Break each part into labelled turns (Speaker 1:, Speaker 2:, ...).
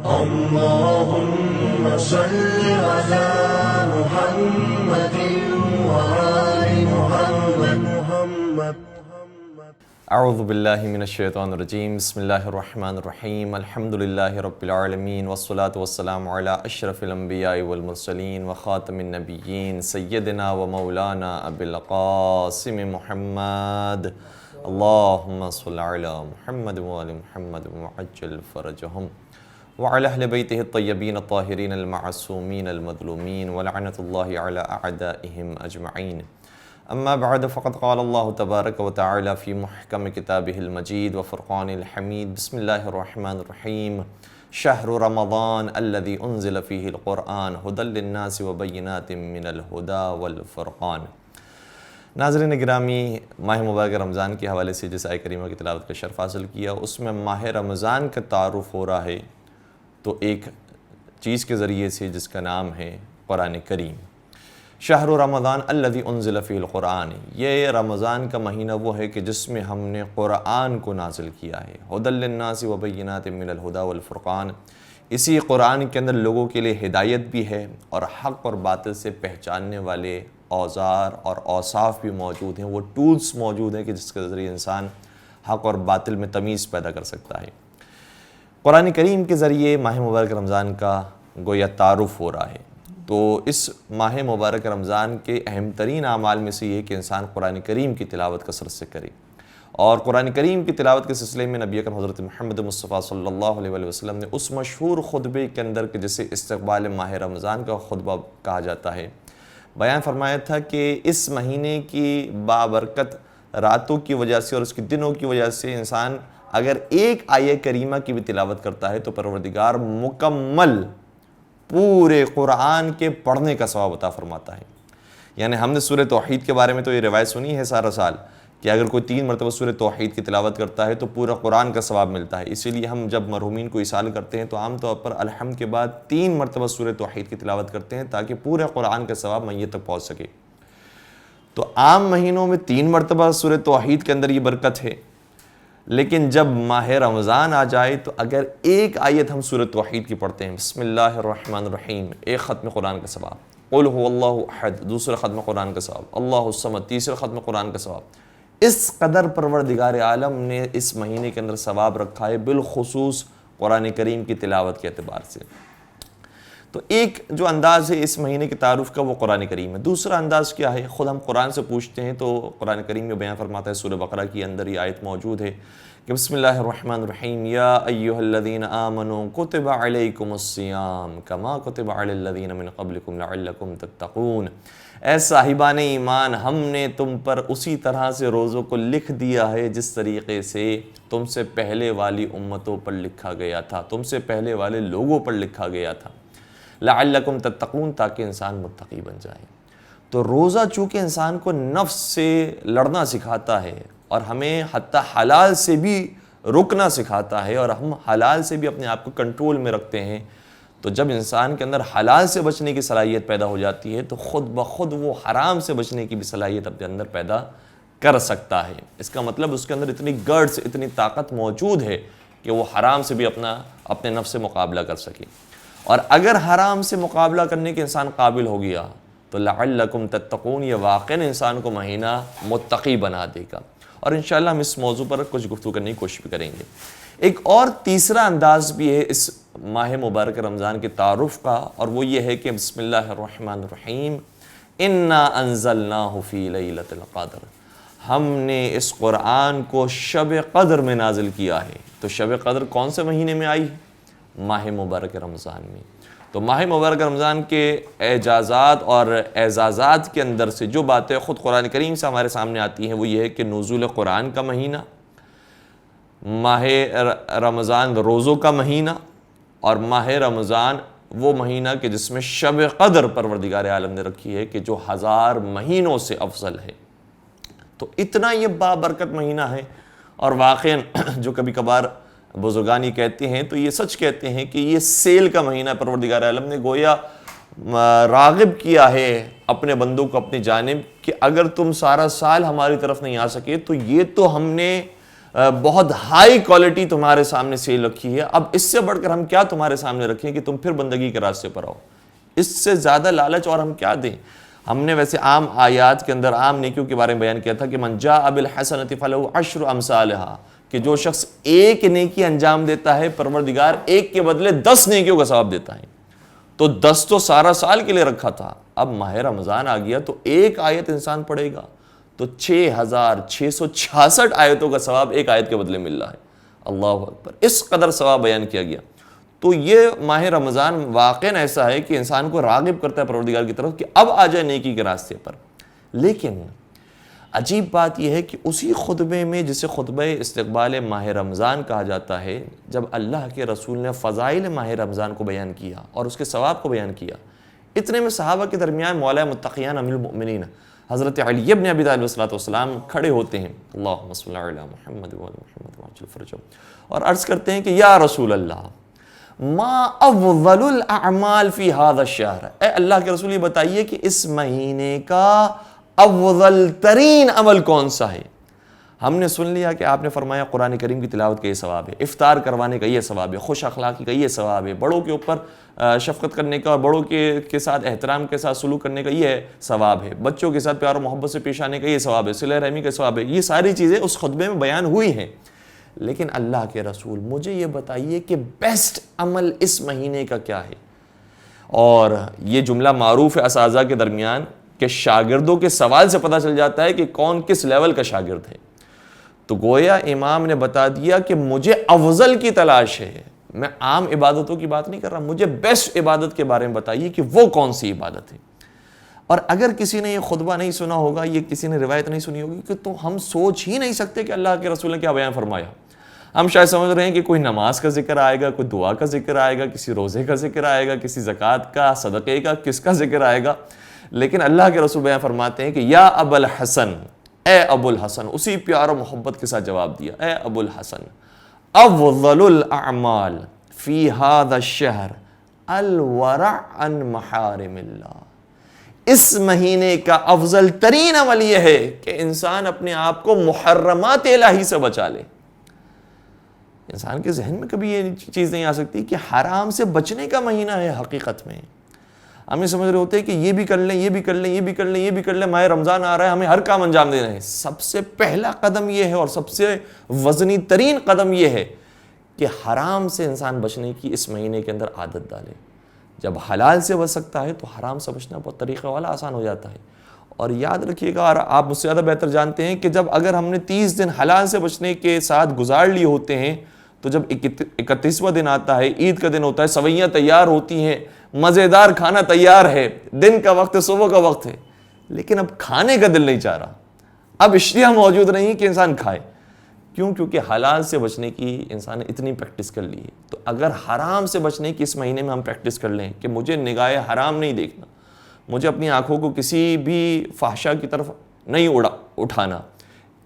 Speaker 1: اللهم صل على محمد وآل محمد.
Speaker 2: اعوذ باللہ من الشیطان الرجیم. بسم اللہ الرحمن الرحیم. الحمدللہ رب العالمین والصلاة والسلام علی اشرف الانبیاء والمرسلین وخاتم النبیین سیدنا و مولانا ابی القاسم محمد. اللہم صل علی محمد وآل محمد وعجل فرجہم وعلی اہل بیتہ الطیبین الطاہرین المعصومین المظلومین ولعنۃ اللہ علی اعدائہم اجمعین. اما بعد فقد قال اللہ تبارک و تعالی فی محکم کتابہ المجید وفرقان الحمید. بسم اللہ الرحمن الرحیم. شہر رمضان الذی انزل فیہ القرآن ھدی للناس وبینات من الھدی والفرقان. ناظرین گرامی، ماہ مبارک رمضان کے حوالے سے جس آیت کریمہ کی تلاوت کا شرف حاصل کیا، اس میں ماہ رمضان کا تعارف ہو رہا ہے تو ایک چیز کے ذریعے سے جس کا نام ہے قرآن کریم. شہر رمضان الذی انزل فیہ القرآن، یہ رمضان کا مہینہ وہ ہے کہ جس میں ہم نے قرآن کو نازل کیا ہے. ھدی للناس وبینات من الھدی والفرقان، اسی قرآن کے اندر لوگوں کے لیے ہدایت بھی ہے اور حق اور باطل سے پہچاننے والے اوزار اور اوصاف بھی موجود ہیں، وہ ٹولز موجود ہیں کہ جس کے ذریعے انسان حق اور باطل میں تمیز پیدا کر سکتا ہے. قرآن کریم کے ذریعے ماہ مبارک رمضان کا گویا تعارف ہو رہا ہے. تو اس ماہ مبارک رمضان کے اہم ترین اعمال میں سے یہ کہ انسان قرآن کریم کی تلاوت کثرت سے کرے، اور قرآن کریم کی تلاوت کے سلسلے میں نبی اکرم حضرت محمد مصطفیٰ صلی اللہ علیہ وسلم نے اس مشہور خطبے کے اندر کہ جسے استقبال ماہ رمضان کا خطبہ کہا جاتا ہے، بیان فرمایا تھا کہ اس مہینے کی بابرکت راتوں کی وجہ سے اور اس کے دنوں کی وجہ سے انسان اگر ایک آیہ کریمہ کی بھی تلاوت کرتا ہے تو پروردگار مکمل پورے قرآن کے پڑھنے کا ثواب عطا فرماتا ہے. یعنی ہم نے سورہ توحید کے بارے میں تو یہ روایت سنی ہے سارا سال کہ اگر کوئی 3 مرتبہ سورہ توحید کی تلاوت کرتا ہے تو پورا قرآن کا ثواب ملتا ہے. اسی لیے ہم جب مرحومین کو اصال کرتے ہیں تو عام طور پر الحمد کے بعد 3 مرتبہ سورہ توحید کی تلاوت کرتے ہیں تاکہ پورے قرآن کا ثواب میت تک پہنچ سکے. تو عام مہینوں میں 3 مرتبہ سورہ توحید کے اندر یہ برکت ہے، لیکن جب ماہ رمضان آ جائے تو اگر ایک آیت ہم سورۃ توحید کی پڑھتے ہیں، بسم اللہ الرحمن الرحیم، ایک ختم قرآن کا ثواب، قل هو اللہ احد دوسرا ختم قرآن کا ثواب، اللہ الصمد تیسرا ختم قرآن کا ثواب. اس قدر پروردگار عالم نے اس مہینے کے اندر ثواب رکھا ہے، بالخصوص قرآن کریم کی تلاوت کے اعتبار سے. تو ایک جو انداز ہے اس مہینے کے تعارف کا وہ قرآن کریم ہے. دوسرا انداز کیا ہے؟ خود ہم قرآن سے پوچھتے ہیں تو قرآن کریم میں بیان فرماتا ہے، سورہ بقرہ کی اندر یہ آیت موجود ہے کہ بسم اللہ الرحمن الرحیم، یا ایہا الذین آمنوا کتب علیکم الصیام کما کتب علی الذین من قبلکم لعلکم تتقون. اے صاحبان ایمان، ہم نے تم پر اسی طرح سے روزوں کو لکھ دیا ہے جس طریقے سے تم سے پہلے والی امتوں پر لکھا گیا تھا، تم سے پہلے والے لوگوں پر لکھا گیا تھا، لعلکم تتقون، تاکہ انسان متقی بن جائے. تو روزہ چونکہ انسان کو نفس سے لڑنا سکھاتا ہے اور ہمیں حتیٰ حلال سے بھی رکنا سکھاتا ہے اور ہم حلال سے بھی اپنے آپ کو کنٹرول میں رکھتے ہیں، تو جب انسان کے اندر حلال سے بچنے کی صلاحیت پیدا ہو جاتی ہے تو خود بخود وہ حرام سے بچنے کی بھی صلاحیت اپنے اندر پیدا کر سکتا ہے. اس کا مطلب اس کے اندر اتنی گٹس، اتنی طاقت موجود ہے کہ وہ حرام سے بھی اپنے نفس سے مقابلہ کر سکے. اور اگر حرام سے مقابلہ کرنے کے انسان قابل ہو گیا تو لعلکم تتقون، یہ واقعاً انسان کو مہینہ متقی بنا دے گا. اور انشاءاللہ ہم اس موضوع پر کچھ گفتگو کرنے کی کوشش بھی کریں گے. ایک اور تیسرا انداز بھی ہے اس ماہ مبارک رمضان کے تعارف کا، اور وہ یہ ہے کہ بسم اللہ الرحمن الرحیم، انا انزلناہ فی لیلۃ القدر، ہم نے اس قرآن کو شب قدر میں نازل کیا ہے. تو شب قدر کون سے مہینے میں آئی؟ ماہ مبارک رمضان میں. تو ماہ مبارک رمضان کے اعجازات اور اعزازات کے اندر سے جو باتیں خود قرآن کریم سے ہمارے سامنے آتی ہیں وہ یہ ہے کہ نزول قرآن کا مہینہ، ماہ رمضان روزوں کا مہینہ، اور ماہ رمضان وہ مہینہ کہ جس میں شب قدر پروردگار عالم نے رکھی ہے کہ جو 1000 مہینوں سے افضل ہے. تو اتنا یہ بابرکت مہینہ ہے. اور واقعاً جو کبھی کبھار بزرگانی کہتے ہیں تو یہ سچ کہتے ہیں کہ یہ سیل کا مہینہ پروردگار عالم نے گویا راغب کیا ہے اپنے بندوں کو اپنی جانب کہ اگر تم سارا سال ہماری طرف نہیں آ سکے تو یہ تو ہم نے بہت ہائی کوالٹی تمہارے سامنے سیل رکھی ہے، اب اس سے بڑھ کر ہم کیا تمہارے سامنے رکھیں کہ تم پھر بندگی کے راستے پر آؤ؟ اس سے زیادہ لالچ اور ہم کیا دیں؟ ہم نے ویسے عام آیات کے اندر عام نیکیوں کے بارے میں بیان کیا تھا کہ من جاء بالحسنۃ فلہ عشر امثالھا، کہ جو شخص ایک نیکی انجام دیتا ہے پروردگار ایک کے بدلے 10 نیکیوں کا ثواب دیتا ہے۔ تو 10 تو سارا سال کے لیے رکھا تھا، اب ماہ رمضان آ گیا تو ایک آیت انسان پڑھے گا تو 6666 آیتوں کا ثواب ایک آیت کے بدلے مل رہا ہے۔ اللہ اکبر، اس قدر ثواب بیان کیا گیا۔ تو یہ ماہ رمضان واقعاً ایسا ہے کہ انسان کو راغب کرتا ہے پروردگار کی طرف کہ اب آ جائے نیکی کے راستے پر۔ لیکن عجیب بات یہ ہے کہ اسی خطبے میں جسے خطبہ استقبال ماہ رمضان کہا جاتا ہے، جب اللہ کے رسول نے فضائل ماہ رمضان کو بیان کیا اور اس کے ثواب کو بیان کیا، اتنے میں صحابہ کے درمیان مولا متقیان امیر المؤمنین حضرت علی بن ابی طالب علیہ السلام کھڑے ہوتے ہیں، اللہم صلی علی محمد وعلی محمد وعجل فرجہم، اور عرض کرتے ہیں کہ یا رسول اللہ ما افضل الاعمال فی هذا الشہر، اے اللہ کے رسول یہ بتائیے کہ اس مہینے کا افضل ترین عمل کون سا ہے؟ ہم نے سن لیا کہ آپ نے فرمایا قرآن کریم کی تلاوت کا یہ ثواب ہے، افطار کروانے کا یہ ثواب ہے، خوش اخلاقی کا یہ ثواب ہے، بڑوں کے اوپر شفقت کرنے کا اور بڑوں کے ساتھ احترام کے ساتھ سلوک کرنے کا یہ ثواب ہے، بچوں کے ساتھ پیار و محبت سے پیش آنے کا یہ ثواب ہے، صلہ رحمی کا ثواب ہے۔ یہ ساری چیزیں اس خطبے میں بیان ہوئی ہیں، لیکن اللہ کے رسول مجھے یہ بتائیے کہ بیسٹ عمل اس مہینے کا کیا ہے؟ اور یہ جملہ معروف ہے اساتذہ کے درمیان کہ شاگردوں کے سوال سے پتہ چل جاتا ہے کہ کون کس لیول کا شاگرد ہے۔ تو گویا امام نے بتا دیا کہ مجھے افضل کی تلاش ہے، میں عام عبادتوں کی بات نہیں کر رہا، مجھے بیسٹ عبادت کے بارے میں بتائیے کہ وہ کون سی عبادت ہے۔ اور اگر کسی نے یہ خطبہ نہیں سنا ہوگا، یہ کسی نے روایت نہیں سنی ہوگی کہ تو ہم سوچ ہی نہیں سکتے کہ اللہ کے رسول نے کیا بیان فرمایا۔ ہم شاید سمجھ رہے ہیں کہ کوئی نماز کا ذکر آئے گا، کوئی دعا کا ذکر آئے گا، کسی روزے کا ذکر آئے گا، کسی زکوٰۃ کا، صدقے کا، کس کا ذکر آئے گا۔ لیکن اللہ کے رسول بیان فرماتے ہیں کہ یا ابو الحسن، اے ابو الحسن، اسی پیار و محبت کے ساتھ جواب دیا، اے ابو الحسن افضل الاعمال فی هذا الشہر الورع عن محارم اللہ، اس مہینے کا افضل ترین عمل یہ ہے کہ انسان اپنے آپ کو محرمات الہی سے بچا لے۔ انسان کے ذہن میں کبھی یہ چیز نہیں آ سکتی کہ حرام سے بچنے کا مہینہ ہے۔ حقیقت میں ہم یہ سمجھ رہے ہوتے ہیں کہ یہ بھی کر لیں، یہ بھی کر لیں، یہ بھی کر لیں، یہ بھی کر لیں، ماہ رمضان آ رہا ہے، ہمیں ہر کام انجام دینا ہے۔ سب سے پہلا قدم یہ ہے اور سب سے وزنی ترین قدم یہ ہے کہ حرام سے انسان بچنے کی اس مہینے کے اندر عادت ڈالے۔ جب حلال سے بچ سکتا ہے تو حرام سے بچنا بہت طریقہ والا آسان ہو جاتا ہے۔ اور یاد رکھیے گا، اور آپ مجھ سے زیادہ بہتر جانتے ہیں کہ جب اگر ہم نے 30 دن حلال سے بچنے کے ساتھ گزار لیے ہوتے ہیں تو جب 31واں دن آتا ہے، عید کا دن ہوتا ہے، سوئیاں تیار ہوتی ہیں، مزیدار کھانا تیار ہے، دن کا وقت ہے، صبح کا وقت ہے، لیکن اب کھانے کا دل نہیں چاہ رہا، اب اشیاء موجود نہیں کہ انسان کھائے۔ کیوں؟ کیونکہ حلال سے بچنے کی انسان نے اتنی پریکٹس کر لی ہے۔ تو اگر حرام سے بچنے کی اس مہینے میں ہم پریکٹس کر لیں کہ مجھے نگاہ حرام نہیں دیکھنا، مجھے اپنی آنکھوں کو کسی بھی فحشا کی طرف نہیں اٹھانا،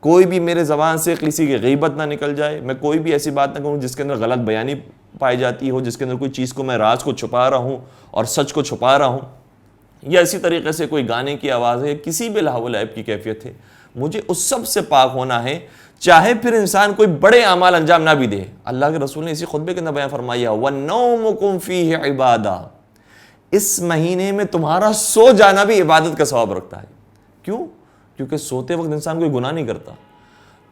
Speaker 2: کوئی بھی میرے زبان سے کسی کی غیبت نہ نکل جائے، میں کوئی بھی ایسی بات نہ کروں جس کے اندر غلط بیانی پائی جاتی ہو، جس کے اندر کوئی چیز کو میں راز کو چھپا رہا ہوں اور سچ کو چھپا رہا ہوں، یا اسی طریقے سے کوئی گانے کی آواز ہے، کسی بھی لہو و لعب کی کیفیت ہے، مجھے اس سب سے پاک ہونا ہے، چاہے پھر انسان کوئی بڑے اعمال انجام نہ بھی دے۔ اللہ کے رسول نے اسی خطبے کے اندر بیان فرمایا وَالنَّوْمُكُمْ فِيهِ عِبَادَةٌ، اس مہینے میں تمہارا سو جانا بھی عبادت کا ثواب رکھتا ہے۔ کیوں؟ کیونکہ سوتے وقت انسان کوئی گناہ نہیں کرتا،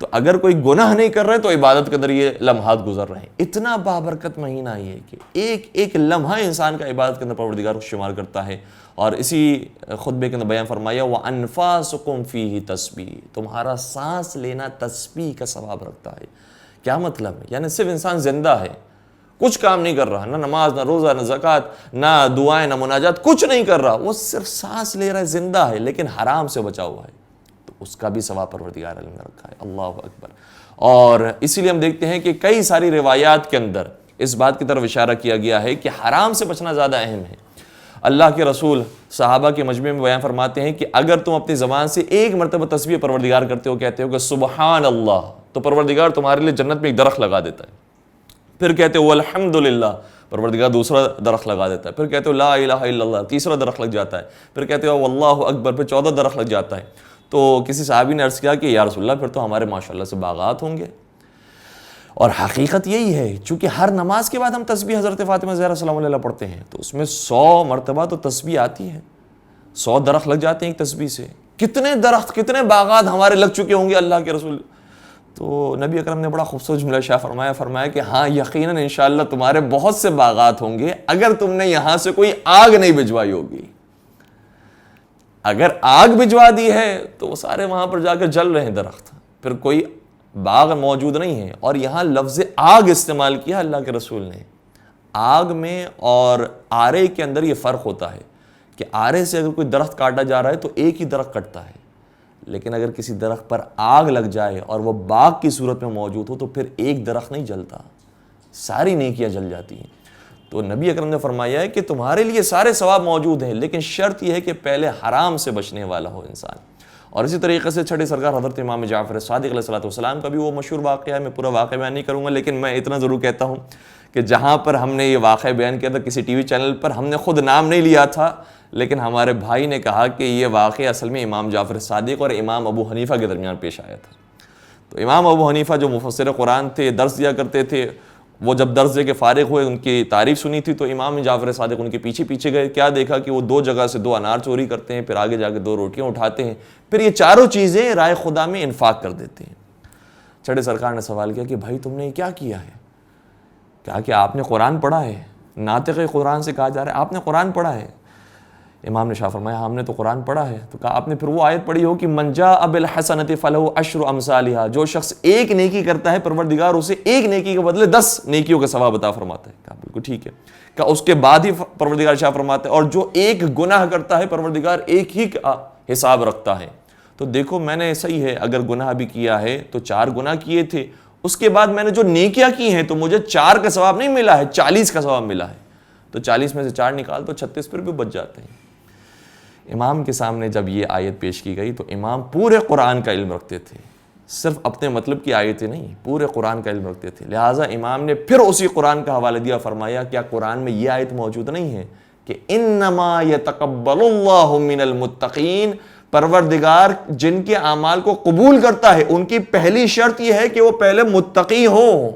Speaker 2: تو اگر کوئی گناہ نہیں کر رہے تو عبادت کے اندر یہ لمحات گزر رہے ہیں۔ اتنا بابرکت مہینہ یہ کہ ایک ایک لمحہ انسان کا عبادت کے اندر پروردگار کو شمار کرتا ہے۔ اور اسی خطبے کے اندر بیان فرمایا وَأَنفَاسُكُمْ فِيهِ تسبیح، تمہارا سانس لینا تسبیح کا ثواب رکھتا ہے۔ کیا مطلب ہے؟ یعنی صرف انسان زندہ ہے، کچھ کام نہیں کر رہا، نہ نماز، نہ روزہ، نہ زکوٰۃ، نہ دعائیں، نہ مناجات، کچھ نہیں کر رہا، وہ صرف سانس لے رہا ہے، زندہ ہے، لیکن حرام سے بچا ہوا ہے، تو اس کا بھی ثواب پروردگار عالم نے رکھا ہے۔ اللہ اکبر۔ اور اسی لیے ہم دیکھتے ہیں کہ کئی ساری روایات کے اندر اس بات کی طرف اشارہ کیا گیا ہے کہ حرام سے بچنا زیادہ اہم ہے۔ اللہ کے رسول صحابہ کے مجمع میں بیان فرماتے ہیں کہ اگر تم اپنی زبان سے ایک مرتبہ تسبیح پروردگار کرتے ہو، کہتے ہو کہ سبحان اللہ، تو پروردگار تمہارے لیے جنت میں ایک درخت لگا دیتا ہے۔ پھر کہتے ہو الحمدللہ، پروردگار دوسرا درخت لگا دیتا ہے۔ پھر کہتے ہو لا الہ الا اللہ، تیسرا درخت لگ جاتا ہے۔ پھر کہتے ہو واللہ اکبر، پھر 14 درخت لگ جاتا ہے۔ تو کسی صحابی نے عرض کیا کہ یا رسول اللہ پھر تو ہمارے ماشاءاللہ سے باغات ہوں گے۔ اور حقیقت یہی ہے، چونکہ ہر نماز کے بعد ہم تسبیح حضرت فاطمہ زہرا سلام علیہا پڑھتے ہیں، تو اس میں 100 مرتبہ تو تسبیح آتی ہے، 100 درخت لگ جاتے ہیں ایک تسبیح سے۔ کتنے درخت، کتنے باغات ہمارے لگ چکے ہوں گے اللہ کے رسول۔ تو نبی اکرم نے بڑا خوبصورت جملہ شاہ فرمایا کہ ہاں یقیناً انشاءاللہ تمہارے بہت سے باغات ہوں گے اگر تم نے یہاں سے کوئی آگ نہیں بھجوائی ہوگی۔ اگر آگ بھجوا دی ہے تو وہ سارے وہاں پر جا کر جل رہے ہیں درخت، پھر کوئی باغ موجود نہیں ہے۔ اور یہاں لفظ آگ استعمال کیا اللہ کے رسول نے۔ آگ میں اور آرے کے اندر یہ فرق ہوتا ہے کہ آرے سے اگر کوئی درخت کاٹا جا رہا ہے تو ایک ہی درخت کٹتا ہے، لیکن اگر کسی درخت پر آگ لگ جائے اور وہ باغ کی صورت میں موجود ہو تو پھر ایک درخت نہیں جلتا، ساری نیکیاں جل جاتی ہیں۔ تو نبی اکرم نے فرمایا ہے کہ تمہارے لیے سارے ثواب موجود ہیں، لیکن شرط یہ ہے کہ پہلے حرام سے بچنے والا ہو انسان۔ اور اسی طریقے سے چھٹے سرکار حضرت امام جعفر صادق علیہ السلام کا بھی وہ مشہور واقعہ ہے، میں پورا واقعہ بیان نہیں کروں گا، لیکن میں اتنا ضرور کہتا ہوں کہ جہاں پر ہم نے یہ واقعہ بیان کیا تھا کسی ٹی وی چینل پر، ہم نے خود نام نہیں لیا تھا، لیکن ہمارے بھائی نے کہا کہ یہ واقعہ اصل میں امام جعفر صادق اور امام ابو حنیفہ کے درمیان پیش آیا تھا۔ تو امام ابو حنیفہ جو مفسر قرآن تھے، درس دیا کرتے تھے، وہ جب درس دے کے فارغ ہوئے، ان کی تعریف سنی تھی، تو امام جعفر صادق ان کے پیچھے پیچھے گئے۔ کیا دیکھا کہ وہ 2 جگہ سے 2 انار چوری کرتے ہیں، پھر آگے جا کے 2 روٹیاں اٹھاتے ہیں، پھر یہ چاروں چیزیں رائے خدا میں انفاق کر دیتے ہیں۔ چھڑے سرکار نے سوال کیا کہ بھائی تم نے یہ کیا کیا ہے؟ کہا کہ آپ نے قرآن پڑھا ہے؟ ناطق قرآن سے کہا جا رہا ہے آپ نے قرآن پڑھا ہے؟ امام نے شاہ فرمایا ہم نے تو قرآن پڑھا ہے۔ تو کہا آپ نے پھر وہ آیت پڑھی ہو کہ من جاء بالحسنۃ فلہ عشر امثالھا، جو شخص ایک نیکی کرتا ہے پروردگار اسے ایک نیکی کے بدلے 10 نیکیوں کا ثواب عطا فرماتا ہے۔ کہا بالکل ٹھیک ہے۔ کہا اس کے بعد ہی پروردگار شاہ فرماتا ہے اور جو ایک گناہ کرتا ہے پروردگار ایک ہی کا حساب رکھتا ہے۔ تو دیکھو میں نے صحیح ہے، اگر گناہ بھی کیا ہے تو 4 گناہ کیے تھے، اس کے بعد میں نے جو نیکیاں کی ہیں تو مجھے 4 کا ثواب نہیں ملا ہے، 40 کا ثواب ملا ہے۔ تو 40 میں سے 4 نکال تو 36 پھر بھی بچ جاتے ہیں۔ امام کے سامنے جب یہ آیت پیش کی گئی تو امام پورے قرآن کا علم رکھتے تھے، صرف اپنے مطلب کی آیتیں نہیں، پورے قرآن کا علم رکھتے تھے، لہٰذا امام نے پھر اسی قرآن کا حوالہ دیا، فرمایا کیا قرآن میں یہ آیت موجود نہیں ہے کہ انما یتقبل اللہ من المتقین، پروردگار جن کے اعمال کو قبول کرتا ہے ان کی پہلی شرط یہ ہے کہ وہ پہلے متقی ہوں،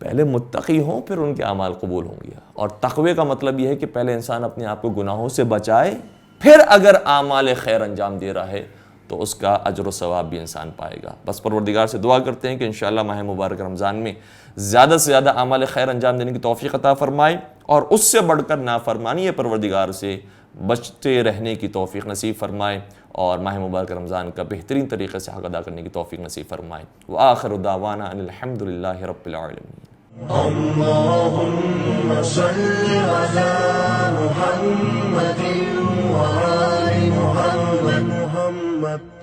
Speaker 2: پہلے متقی ہوں پھر ان کے اعمال قبول ہوں گے۔ اور تقوی کا مطلب یہ ہے کہ پہلے انسان اپنے آپ کو گناہوں سے بچائے، پھر اگر اعمال خیر انجام دے رہا ہے تو اس کا اجر و ثواب بھی انسان پائے گا۔ بس پروردگار سے دعا کرتے ہیں کہ انشاءاللہ ماہ مبارک رمضان میں زیادہ سے زیادہ اعمال خیر انجام دینے کی توفیق عطا فرمائے، اور اس سے بڑھ کر نافرمانی پروردگار سے بچتے رہنے کی توفیق نصیب فرمائے، اور ماہ مبارک رمضان کا بہترین طریقے سے حق ادا کرنے کی توفیق نصیب فرمائے۔ وآخر دعوانا ان الحمدللہ رب العالمین۔
Speaker 1: اللهم صل على محمد وآل محمد